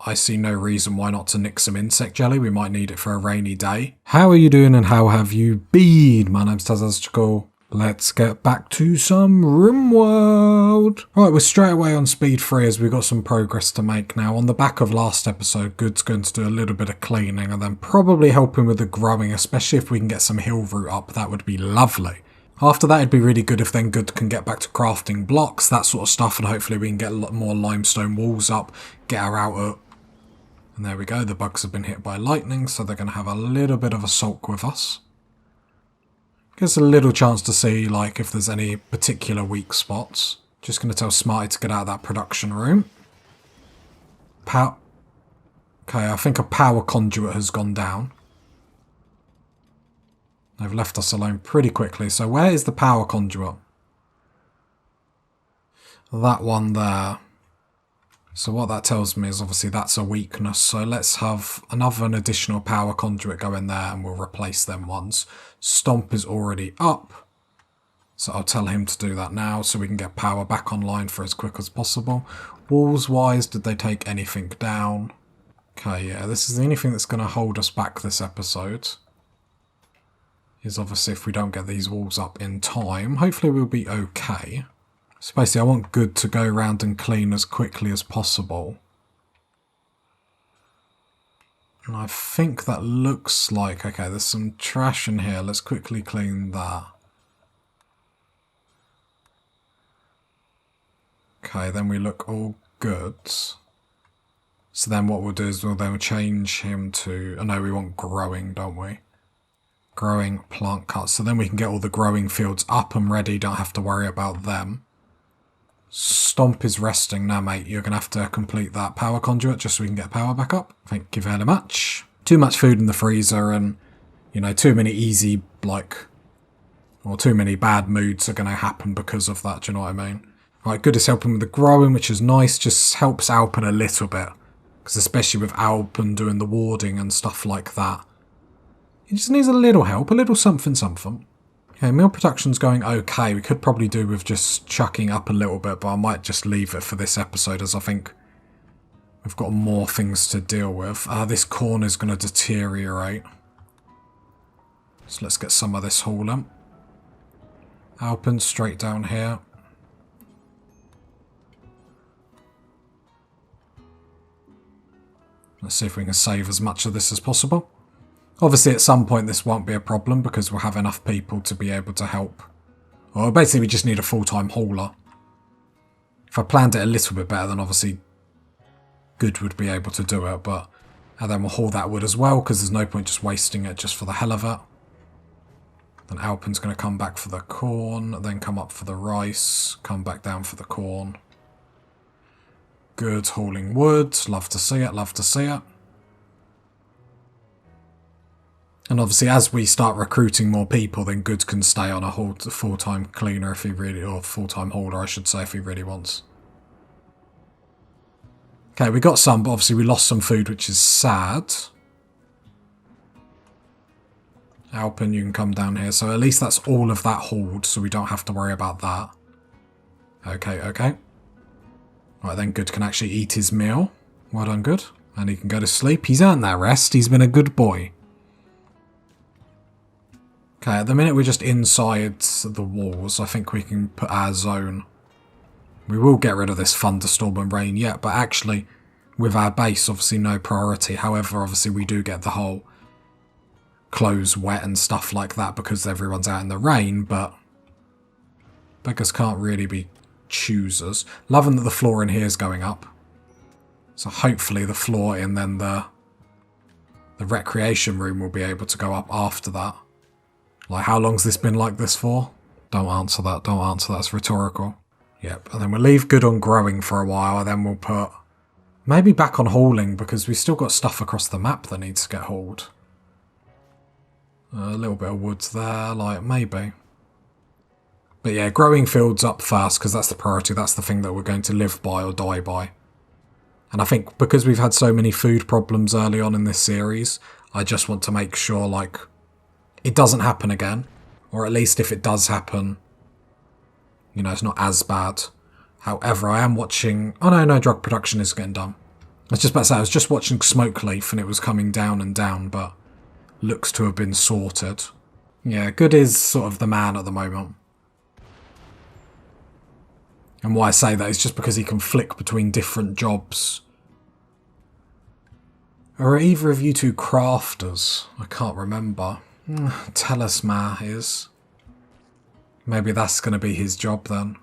I see no reason why not to nick some insect jelly. We might need it for a rainy day. How are you doing and how have you been? My name's Tazastical. Let's get back to some Rimworld. Right, we're straight away on speed 3 as we've got some progress to make now. On the back of last episode, Good's going to do a little bit of cleaning and then probably helping with the growing, especially if we can get some hill root up. That would be lovely. After that, it'd be really good if then Good can get back to crafting blocks, that sort of stuff, and hopefully we can get a lot more limestone walls up, get our outer... And there we go, the bugs have been hit by lightning, so they're going to have a little bit of a sulk with us. Gives a little chance to see, like, if there's any particular weak spots. Just going to tell Smarty to get out of that production room. Okay, I think a power conduit has gone down. They've left us alone pretty quickly. So where is the power conduit? That one there. So what that tells me is obviously that's a weakness. So let's have an additional power conduit go in there and we'll replace them ones. Stomp is already up. So I'll tell him to do that now so we can get power back online for as quick as possible. Walls wise, did they take anything down? Okay, yeah, this is the only thing that's going to hold us back this episode. Is obviously if we don't get these walls up in time. Hopefully we'll be okay. So basically I want Good to go around and clean as quickly as possible. And I think that looks like... Okay, there's some trash in here. Let's quickly clean that. Okay, then we look all good. So then what we'll do is we'll then change him to... Oh no, we want growing, don't we? Growing plant cuts. So then we can get all the growing fields up and ready. Don't have to worry about them. Stomp is resting now, mate. You're going to have to complete that power conduit just so we can get power back up. Thank you very much. Too much food in the freezer and, you know, too many easy, like, or too many bad moods are going to happen because of that. Do you know what I mean? Right, Good is helping with the growing, which is nice. Just helps Alpen a little bit. Because especially with Alpen doing the warding and stuff like that. He just needs a little help, a little something something. Okay, meal production's going okay. We could probably do with just chucking up a little bit, but I might just leave it for this episode as I think we've got more things to deal with. This corn is going to deteriorate. So let's get some of this hauling. Alpen straight down here. Let's see if we can save as much of this as possible. Obviously at some point this won't be a problem because we'll have enough people to be able to help. Well, basically we just need a full-time hauler. If I planned it a little bit better then obviously Good would be able to do it, but... And then we'll haul that wood as well because there's no point just wasting it just for the hell of it. Then Alpen's going to come back for the corn, then come up for the rice, come back down for the corn. Good, hauling wood. Love to see it, love to see it. And obviously as we start recruiting more people, then Good can stay on a full-time cleaner if he really, or full-time hauler I should say if he really wants. Okay, we got some, but obviously we lost some food, which is sad. Alpen, you can come down here. So at least that's all of that hauled, so we don't have to worry about that. Okay, okay. Right, then Good can actually eat his meal. Well done, Good. And he can go to sleep. He's earned that rest. He's been a good boy. Okay, at the minute we're just inside the walls. I think we can put our zone. We will get rid of this thunderstorm and rain yet, but actually with our base obviously no priority. However, obviously we do get the whole clothes wet and stuff like that because everyone's out in the rain, but beggars can't really be choosers. Loving that the floor in here is going up. So hopefully the floor in then the recreation room will be able to go up after that. Like, how long's this been like this for? Don't answer that, don't answer that, it's rhetorical. Yep, and then we'll leave Good on growing for a while, and then we'll put... Maybe back on hauling, because we've still got stuff across the map that needs to get hauled. A little bit of woods there, like, maybe. But yeah, growing fields up first, because that's the priority, that's the thing that we're going to live by or die by. And I think because we've had so many food problems early on in this series, I just want to make sure, like... it doesn't happen again, or at least if it does happen, you know, it's not as bad. However, I am watching... Oh no, drug production is getting done. I was just about to say, I was just watching Smoke Leaf and it was coming down and down, but looks to have been sorted. Yeah, Good is sort of the man at the moment. And why I say that is just because he can flick between different jobs. Are either of you two crafters? I can't remember. Talisman is. Maybe that's going to be his job then.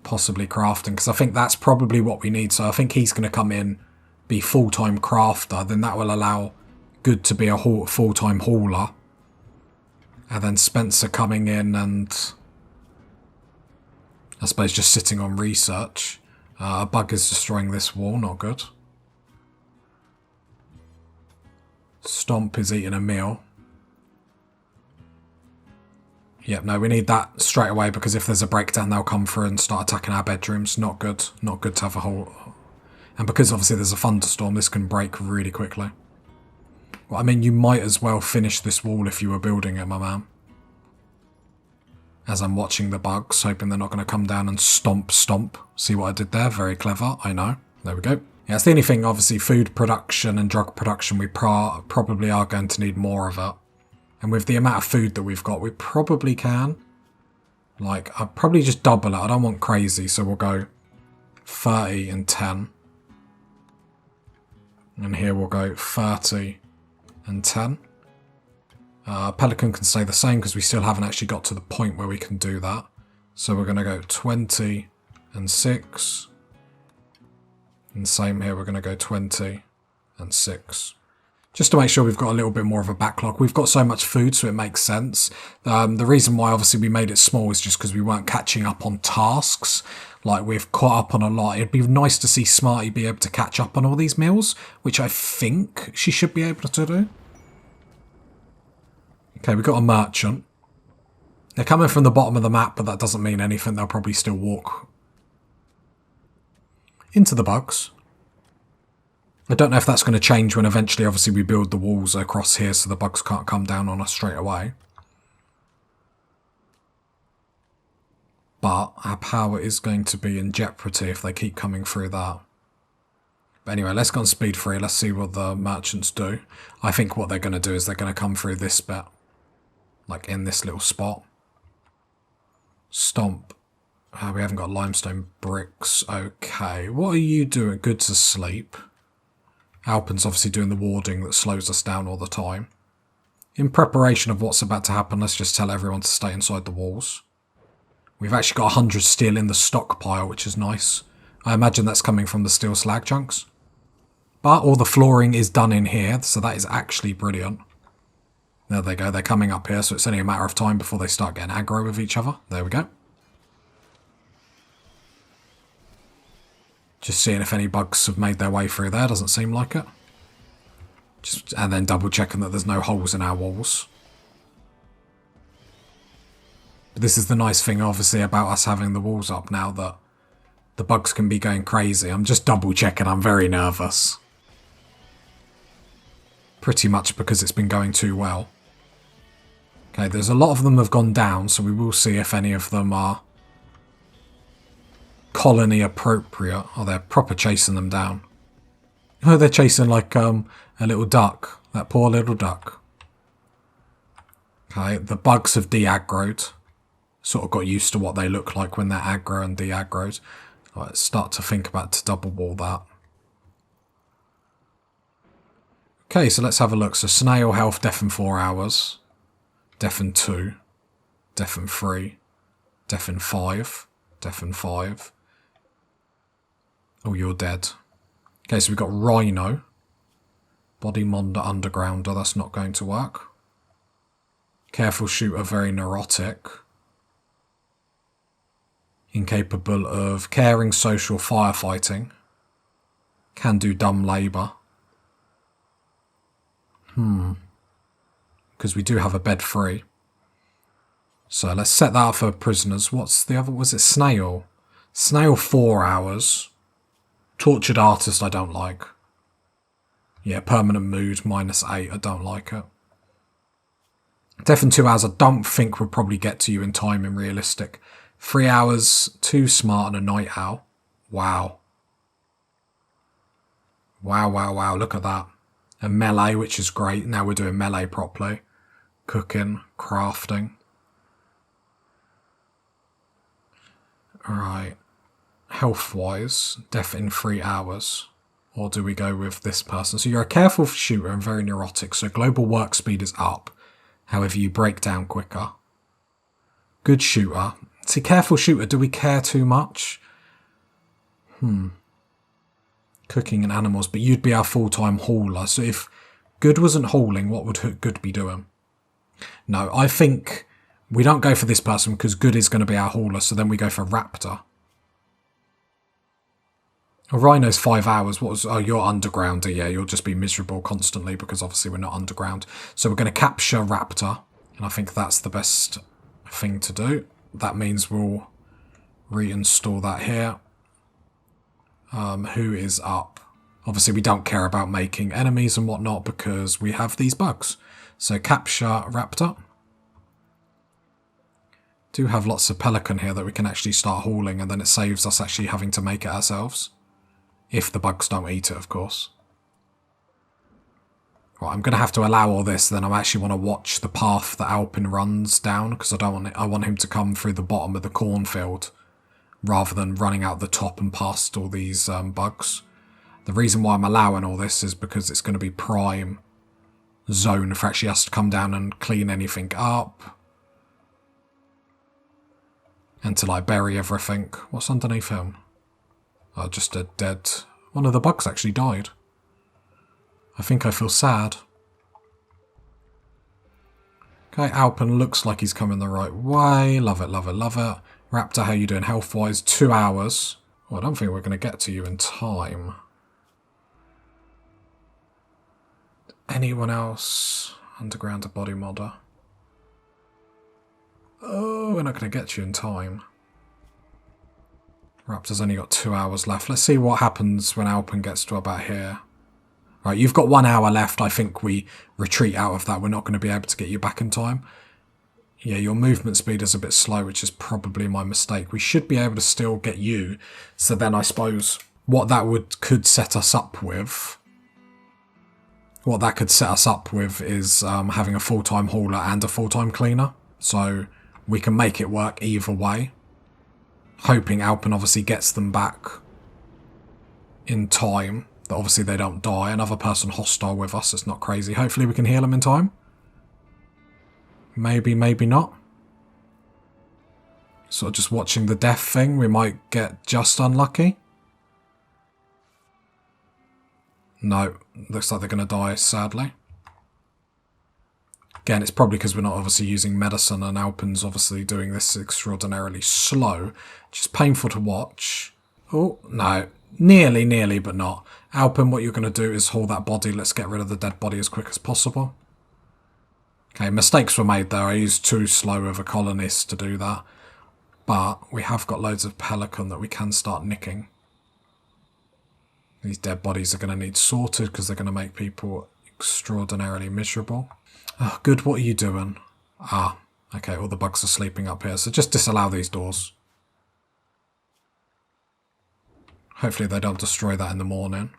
Possibly crafting, because I think that's probably what we need. So I think he's going to come in, be full-time crafter, then that will allow Good to be a full-time hauler. And then Spencer coming in and I suppose just sitting on research. A bug is destroying this wall, not good. Stomp is eating a meal. Yep, no, we need that straight away because if there's a breakdown, they'll come through and start attacking our bedrooms. Not good. Not good to have a whole... And because obviously there's a thunderstorm, this can break really quickly. Well, I mean, you might as well finish this wall if you were building it, my man. As I'm watching the bugs, hoping they're not going to come down and stomp. See what I did there? Very clever, I know. There we go. Yeah, it's the only thing, obviously, food production and drug production, we probably are going to need more of it. And with the amount of food that we've got, we probably can. Like, I'll probably just double it. I don't want crazy, so we'll go 30 and 10. And here we'll go 30 and 10. Pelican can stay the same because we still haven't actually got to the point where we can do that. So we're going to go 20 and 6. And same here, we're going to go 20 and 6. Just to make sure we've got a little bit more of a backlog. We've got so much food, so it makes sense. The reason why obviously we made it small is just because we weren't catching up on tasks. Like, we've caught up on a lot. It'd be nice to see Smarty be able to catch up on all these meals, which I think she should be able to do. Okay, we've got a merchant. They're coming from the bottom of the map, but that doesn't mean anything. They'll probably still walk into the bugs. I don't know if that's going to change when eventually, obviously, we build the walls across here so the bugs can't come down on us straight away. But our power is going to be in jeopardy if they keep coming through that. But anyway, let's go on speed 3. Let's see what the merchants do. I think what they're going to do is they're going to come through this bit. Like in this little spot. Stomp. We haven't got limestone bricks. Okay. What are you doing? Good to sleep. Alpin's obviously doing the warding that slows us down all the time. In preparation of what's about to happen, let's just tell everyone to stay inside the walls. We've actually got 100 steel in the stockpile, which is nice. I imagine that's coming from the steel slag chunks. But all the flooring is done in here, so that is actually brilliant. There they go, they're coming up here, so it's only a matter of time before they start getting aggro with each other. There we go. Just seeing if any bugs have made their way through there, doesn't seem like it. And then double checking that there's no holes in our walls. But this is the nice thing, obviously, about us having the walls up now, that the bugs can be going crazy. I'm just double checking, I'm very nervous. Pretty much because it's been going too well. Okay, there's a lot of them have gone down, so we will see if any of them are colony appropriate. Oh, they're proper chasing them down. Oh, they're chasing like a little duck. That poor little duck. Okay, the bugs have de-aggroed. Sort of got used to what they look like when they're aggro and de-aggroed. Let's start to think about to double wall that. Okay, so let's have a look. So snail health, deafen 4 hours. Deafen 2. Deafen 3. Deafen 5. Deafen 5. Oh, you're dead. Okay, so we've got Rhino. Body Monder Undergrounder, that's not going to work. Careful Shooter, very neurotic. Incapable of caring, social, firefighting. Can do dumb labour. Because we do have a bed free. So let's set that up for prisoners. What's the other? Was it Snail? Snail 4 hours. Tortured Artist I don't like. Yeah, Permanent Mood -8. I don't like it. Deafen 2 hours I don't think would probably get to you in time in realistic. 3 hours, too smart and a night owl. Wow. Wow, wow, wow, look at that. And melee, which is great. Now we're doing melee properly. Cooking, crafting. Alright. Health-wise, death in 3 hours. Or do we go with this person? So you're a careful shooter and very neurotic, so global work speed is up. However, you break down quicker. Good shooter. See, careful shooter, do we care too much? Cooking and animals, but you'd be our full-time hauler. So if Good wasn't hauling, what would Good be doing? No, I think we don't go for this person because Good is going to be our hauler, so then we go for Raptor. A Rhino's 5 hours. What was? Oh, you're undergrounder. Yeah, you'll just be miserable constantly because obviously we're not underground. So we're going to capture Raptor, and I think that's the best thing to do. That means we'll reinstall that here. Who is up? Obviously, we don't care about making enemies and whatnot because we have these bugs. So capture Raptor. Do have lots of pelican here that we can actually start hauling, and then it saves us actually having to make it ourselves. If the bugs don't eat it, of course. Right, I'm going to have to allow all this, then I actually want to watch the path that Alpin runs down, because I want him to come through the bottom of the cornfield, rather than running out the top and past all these bugs. The reason why I'm allowing all this is because it's going to be prime zone for actually us to come down and clean anything up. And to like bury everything. What's underneath him? Oh, just a dead... One of the bugs actually died. I think I feel sad. Okay, Alpin looks like he's coming the right way. Love it, love it, love it. Raptor, how you doing health-wise? 2 hours. Well, I don't think we're going to get to you in time. Anyone else? Underground body modder. Oh, we're not going to get you in time. Raptor's only got 2 hours left. Let's see what happens when Alpin gets to about here. Right, you've got 1 hour left. I think we retreat out of that. We're not going to be able to get you back in time. Yeah, your movement speed is a bit slow, which is probably my mistake. We should be able to still get you. So then I suppose what that could set us up with... What that could set us up with is having a full-time hauler and a full-time cleaner. So we can make it work either way. Hoping Alpin obviously gets them back in time. That obviously they don't die. Another person hostile with us. It's not crazy. Hopefully we can heal them in time. Maybe, maybe not. Sort of just watching the death thing. We might get just unlucky. No. Looks like they're going to die, sadly. Again, it's probably because we're not obviously using medicine and Alpin's obviously doing this extraordinarily slow. Which is painful to watch. Oh, no. Nearly, nearly, but not. Alpin, what you're going to do is haul that body. Let's get rid of the dead body as quick as possible. Okay, mistakes were made there. I used too slow of a colonist to do that. But we have got loads of pelican that we can start nicking. These dead bodies are going to need sorted because they're going to make people extraordinarily miserable. Oh, Good, what are you doing? Ah, okay, all the bugs are sleeping up here. So just disallow these doors. Hopefully they don't destroy that in the morning.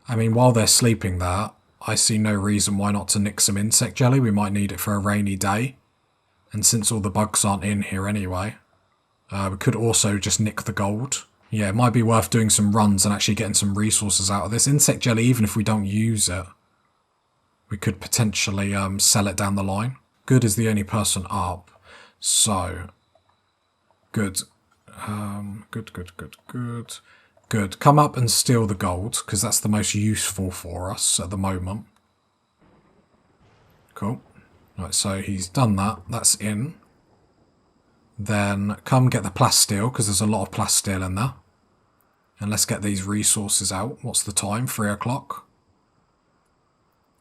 I mean, while they're sleeping there, I see no reason why not to nick some insect jelly. We might need it for a rainy day. And since all the bugs aren't in here anyway, we could also just nick the gold. Yeah, it might be worth doing some runs and actually getting some resources out of this. Insect jelly, even if we don't use it, we could potentially sell it down the line. Good is the only person up. So, Good. Good. Come up and steal the gold, because that's the most useful for us at the moment. Cool. Right, so he's done that. That's in. Then come get the plasteel, because there's a lot of plasteel in there. And let's get these resources out. What's the time? 3 o'clock.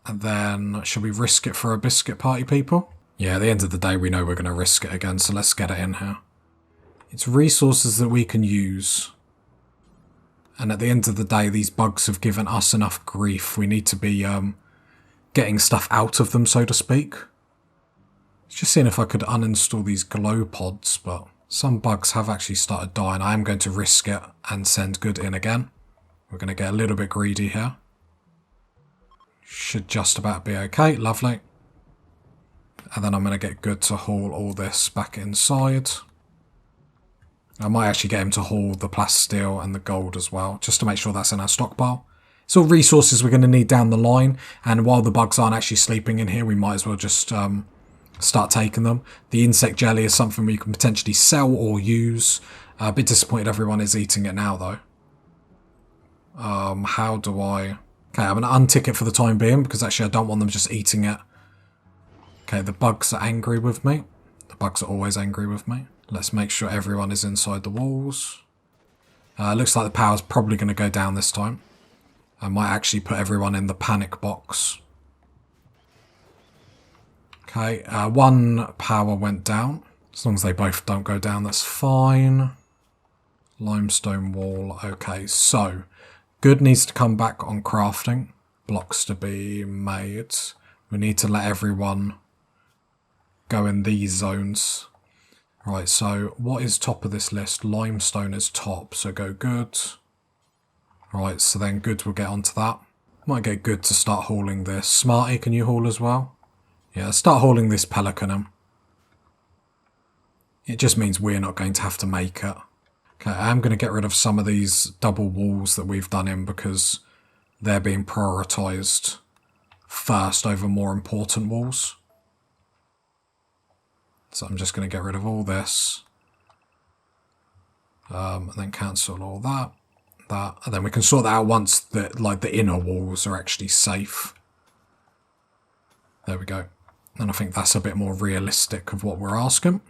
And then, should we risk it for a biscuit party, people? Yeah, at the end of the day, we know we're going to risk it again, so let's get it in here. It's resources that we can use. And at the end of the day, these bugs have given us enough grief. We need to be getting stuff out of them, so to speak. Just seeing if I could uninstall these glow pods, but Some bugs have actually started dying. I am going to risk it and send good in again. We're going to get a little bit greedy here. Should just about be okay. Lovely. And then I'm going to get good to haul all this back inside. I might actually get him to haul the plasteel and the gold as well, just to make sure that's in our stockpile. It's all resources we're going to need down the line, and while the bugs aren't actually sleeping in here, we might as well just start taking them. The insect jelly is something we can potentially sell or use. A bit disappointed everyone is eating it now, though. How do I... Okay, I'm going to untick it for the time being, because actually I don't want them just eating it. Okay, the bugs are angry with me. The bugs are always angry with me. Let's make sure everyone is inside the walls. Looks like the power's probably going to go down this time. I might actually put everyone in the panic box. Okay, one power went down. As long as they both don't go down, that's fine. Limestone wall. Okay, so good needs to come back on crafting. Blocks to be made. We need to let everyone go in these zones. Right, so what is top of this list? Limestone is top, so go good. Right, so then good will get onto that. Might get good to start hauling this. Smarty, can you haul as well? Yeah, start hauling this pelicanum. It just means we're not going to have to make it. Okay, I am going to get rid of some of these double walls that we've done in because they're being prioritised first over more important walls. So I'm just going to get rid of all this. And then cancel all that. And then we can sort that out once the inner walls are actually safe. There we go. And I think that's a bit more realistic of what we're asking.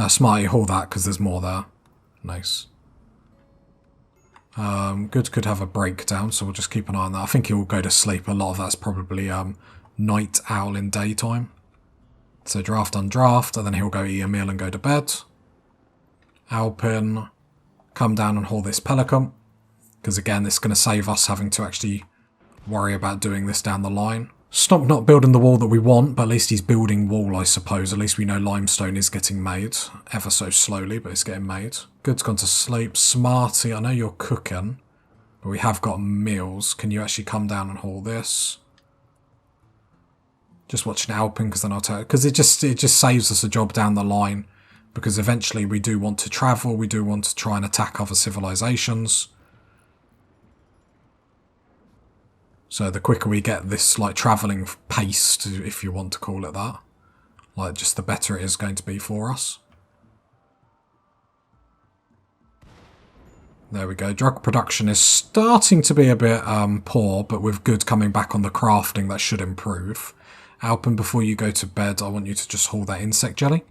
Smarty, haul that because there's more there. Nice. Good could have a breakdown, so we'll just keep an eye on that. I think he'll go to sleep. A lot of that's probably night owl in daytime. So draft on draft, and then he'll go eat a meal and go to bed. Alpin, come down and haul this pelican, because again, this is going to save us having to actually worry about doing this down the line. Stop not building the wall that we want, but at least he's building wall, I suppose. At least we know limestone is getting made, ever so slowly, but it's getting made. Good's gone to sleep. Smarty, I know you're cooking, but we have got meals. Can you actually come down and haul this? Just watching Alpin, because then I'll tell, because it just saves us a job down the line. Because eventually we do want to travel, we do want to try and attack other civilizations. So the quicker we get this like travelling pace, if you want to call it that, like just the better it is going to be for us. There we go. Drug production is starting to be a bit poor, but with good coming back on the crafting, that should improve. Alpin, before you go to bed, I want you to just haul that insect jelly.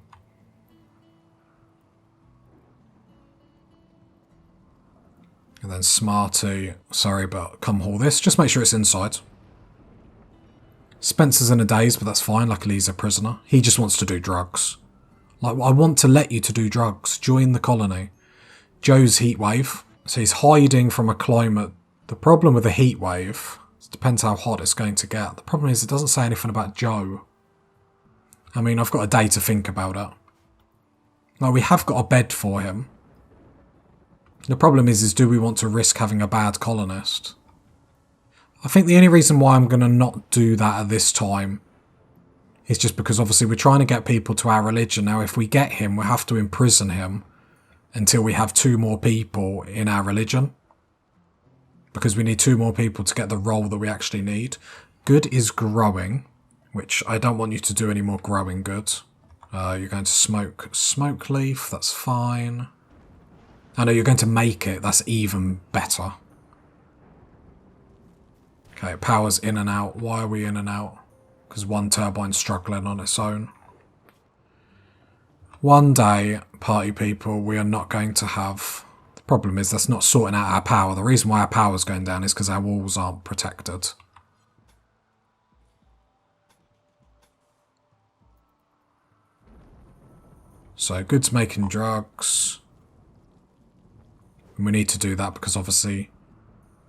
And then Smarty, sorry, but come haul this. Just make sure it's inside. Spencer's in a daze, but that's fine. Luckily, he's a prisoner. He just wants to do drugs. Like, I want to let you to do drugs. Join the colony. Joe's heat wave. So he's hiding from a climate. The problem with a heat wave, it depends how hot it's going to get. The problem is it doesn't say anything about Joe. I mean, I've got a day to think about it. Like, we have got a bed for him. The problem is do we want to risk having a bad colonist? I think the only reason why I'm going to not do that at this time is just because obviously we're trying to get people to our religion. Now if we get him, we'll have to imprison him until we have 2 more people in our religion. Because we need 2 more people to get the role that we actually need. Good is growing, which I don't want you to do any more growing good. You're going to smoke leaf, that's fine. I know you're going to make it, that's even better. Okay, power's in and out. Why are we in and out? Because one turbine's struggling on its own. One day, party people, we are not going to have... The problem is that's not sorting out our power. The reason why our power's going down is because our walls aren't protected. So, Good's making drugs. And we need to do that because obviously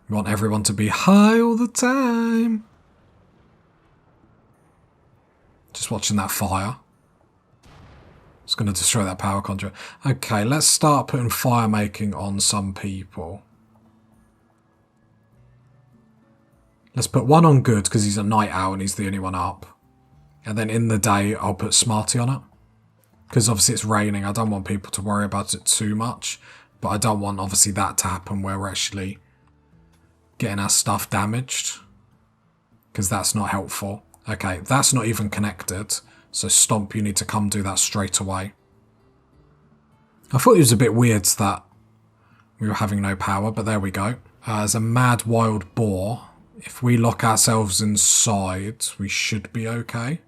we want everyone to be high all the time. Just watching that fire. It's going to destroy that power conduit. Okay, let's start putting fire making on some people. Let's put one on good because he's a night owl and he's the only one up. And then in the day, I'll put Smarty on it. Because obviously it's raining. I don't want people to worry about it too much. But I don't want obviously that to happen where we're actually getting our stuff damaged. Because that's not helpful. Okay, that's not even connected. So Stomp, you need to come do that straight away. I thought it was a bit weird that we were having no power, but there we go. As a mad wild boar, if we lock ourselves inside, we should be okay.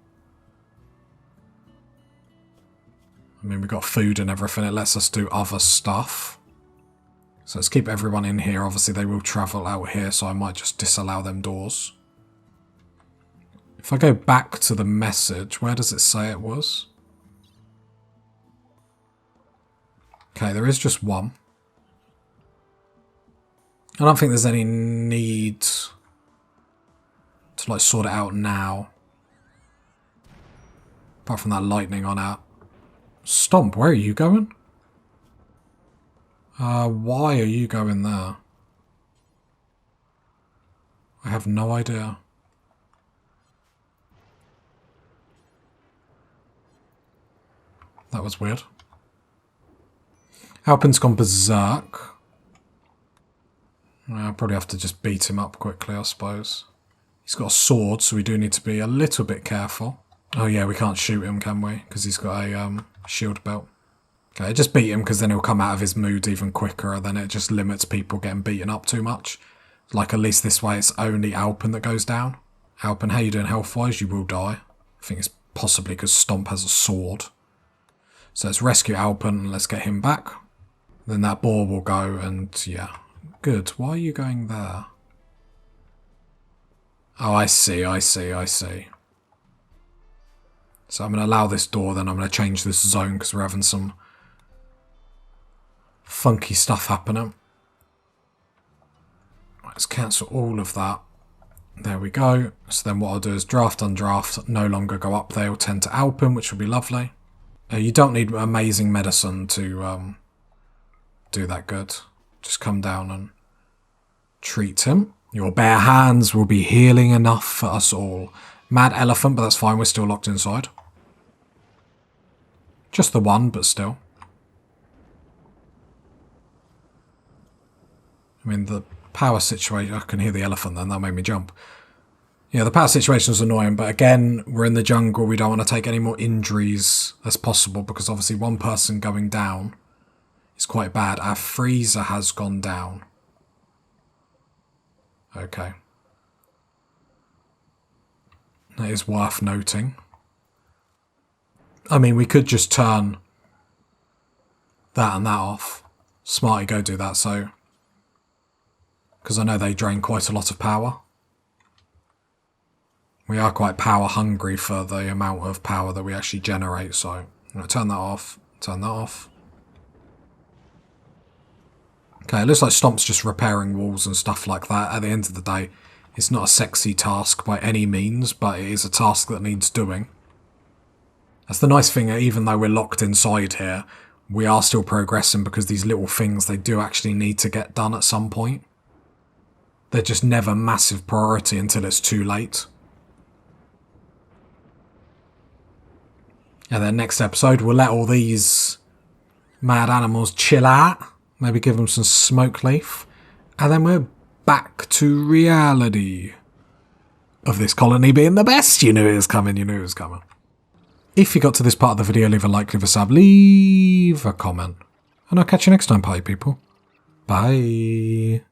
I mean, we've got food and everything. It lets us do other stuff. So let's keep everyone in here. Obviously, they will travel out here, so I might just disallow them doors. If I go back to the message, where does it say it was? Okay, there is just one. I don't think there's any need to like sort it out now. Apart from that lightning on out. Stomp, where are you going? Why are you going there? I have no idea. That was weird. Alpin's gone berserk. I'll probably have to just beat him up quickly, I suppose. He's got a sword, so we do need to be a little bit careful. Oh yeah, we can't shoot him, can we? Because he's got a shield belt. Okay, just beat him because then he'll come out of his mood even quicker, and then it just limits people getting beaten up too much. Like, at least this way it's only Alpin that goes down. Alpin, how you doing health-wise? You will die. I think it's possibly because Stomp has a sword. So let's rescue Alpin and let's get him back. Then that boar will go and, yeah. Good. Why are you going there? Oh, I see. So I'm going to allow this door, then I'm going to change this zone because we're having some funky stuff happening. Let's cancel all of that. There we go. So then what I'll do is draft, undraft, no longer go up. They'll tend to Alpin, which will be lovely. You don't need amazing medicine to do that good. Just come down and treat him. Your bare hands will be healing enough for us all. Mad elephant, but that's fine. We're still locked inside. Just the one, but still. I mean, the power situation... I can hear the elephant then. That made me jump. Yeah, the power situation is annoying, but again, we're in the jungle. We don't want to take any more injuries as possible because obviously one person going down is quite bad. Our freezer has gone down. Okay. That is worth noting. I mean, we could just turn that and that off. Smarty, go do that, so... Because I know they drain quite a lot of power. We are quite power hungry for the amount of power that we actually generate, so I'm going to turn that off, turn that off. Okay, it looks like Stomp's just repairing walls and stuff like that. At the end of the day, it's not a sexy task by any means, but it is a task that needs doing. That's the nice thing, even though we're locked inside here, we are still progressing because these little things, they do actually need to get done at some point. They're just never massive priority until it's too late. And then next episode, we'll let all these mad animals chill out. Maybe give them some smoke leaf. And then we're back to reality of this colony being the best. You knew it was coming, you knew it was coming. If you got to this part of the video, leave a like, leave a sub, leave a comment. And I'll catch you next time, party people. Bye.